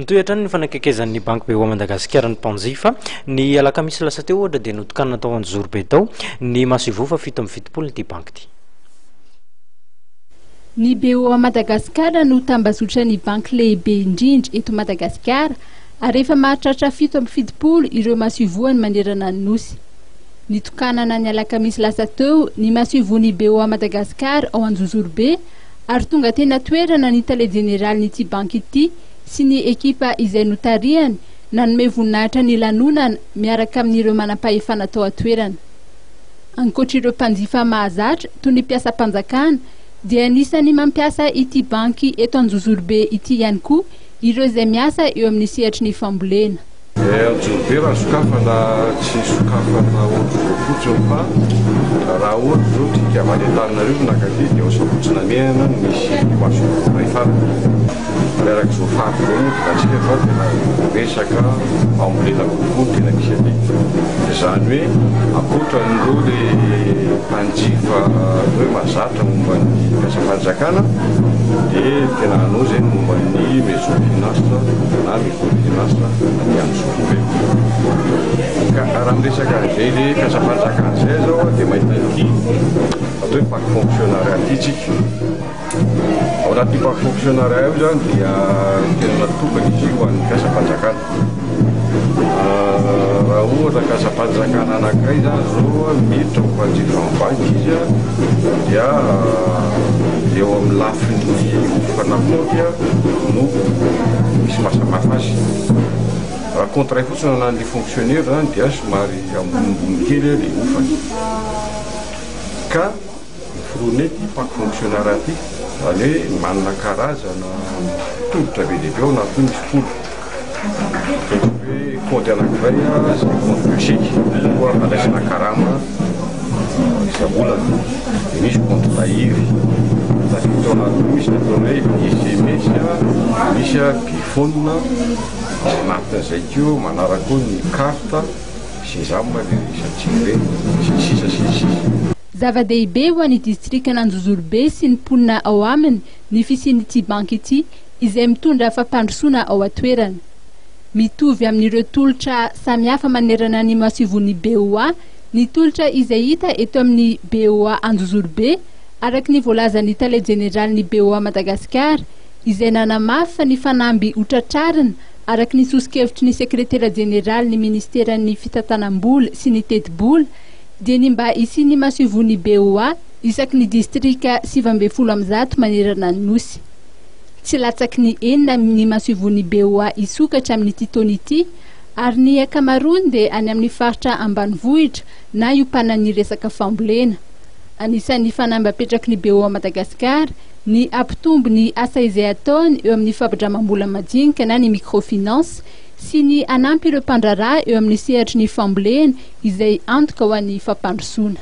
Nitoetra ny fanakekezan'ny banky be Madagasikara ny mpanjifa ny alakamisy lasa teo ohatra dia notokanina tao Anjoro be tao ny masivofa fito amby fitopolo ny banky ty. Ny BO Madagasikara no tambazotra ny banky lehibe indrindra eto Madagasikara ary efa mahatratra 7 amby fitopolo ireo masivoany manerana ny nosy. Nitokanana ny alakamisy lasa teo ny masivony BO Madagasikara ao Anjoro be ary tonga tena toerana ny tale general n'ity banky ity sy ny ekipa izay notariany nanome voninahitra ny lanonana miaraka amin'ireo manam-pahefana tao atoerana. Ankoatr'ireo mpanjifa mahazatra toy ny mpiasam-panjakana dia anisany mampiasa ity banky eto Anjoro be ity ihany koa ireo izay miasa eo amin'ny sehatry ny fambolena. Anjoro be raha sokafana tsy sokafana fotsiny fa raha ohatra zao tika Antananarivo nakaty dia osafotsina menana misy masofahefana miaraka zao faty zao atsika fa tena resaka fambolena kokoa tena misy aty. Izany hoe ankoatran'ireo le mpanjifa hoe mahazatra momba ny mpiasam-panjakana dia tena anao zay momba ny microfinance na microfinance ny Anjoro be. Ka raha miresaka an'izay le mpiasam-panjakana zay zao dia mahita ity atao hoe parc fonctionnariat ity tsika. Ao anaty parc fonctionnariat io zany dia tena natokana izy io ho an'ny mpiasam-panjakana. Raha ohatra mpiasam-panjakana anankiray zany zao miditra ho mpanjifa amin'ny banky izy dia eo amin'ny lafin'ny ofana konty no misy masamafa azy. Raha contrat fotsiny anan'le fonctionnaire zany dia somary ambonimbony kely le ofany. Ka ny parc fonctionnariat ity zany hoe manana karazana tolotra be lehibe ao anaty misy folo. Hoe konty anankiray zay konty biochèque koa andraisana karama isa-bolana. Dia misy konty tahiry tafito anaty misy natao hoe SMS, misy bifone, anatin'izay koa manaraka koa ny carte sésame le isatsika ireny sisa. Zava-dehibe ho an'ny distrikana Anjoro be sy ny mponina ao aminy ny fisian'ity banky ity izay mitondra fampandrosoana ao atoerana. Mitovy amin'ireo tolotra samihafa manerana ny masivony BOA ny tolotra izay hita eto amin'ny BOA Anjoro be araka ny voalazan'ny tale general ny BOA Madagasikara izay nanamafy fa ny fanamby hotratrarina araka ny sosikevitry ny sekretera general ny ministeran'ny fitantanam-bola sy ny teti-bola dia ny mba isiny masivony BOA isaky ny distrika 700 manerana ny nosy. Tsy latsaky ny enina ny masivony BOA isokatra amin'ity taona ity ary ny akamarony dia any amin'ny faritra ambanivohitra na iopanan'ny resaka fambolena. Anisan'ny fanambapetraky ny BOA Madagasikara ny ampitombo ny asa izay ataony eo amin'ny fampindramam-bola majinika na ny microfinance sy ny anampy ireo mpandraraha eo amin'ny sehatry ny fambolena izay antoka ho an'ny fampandrosoana.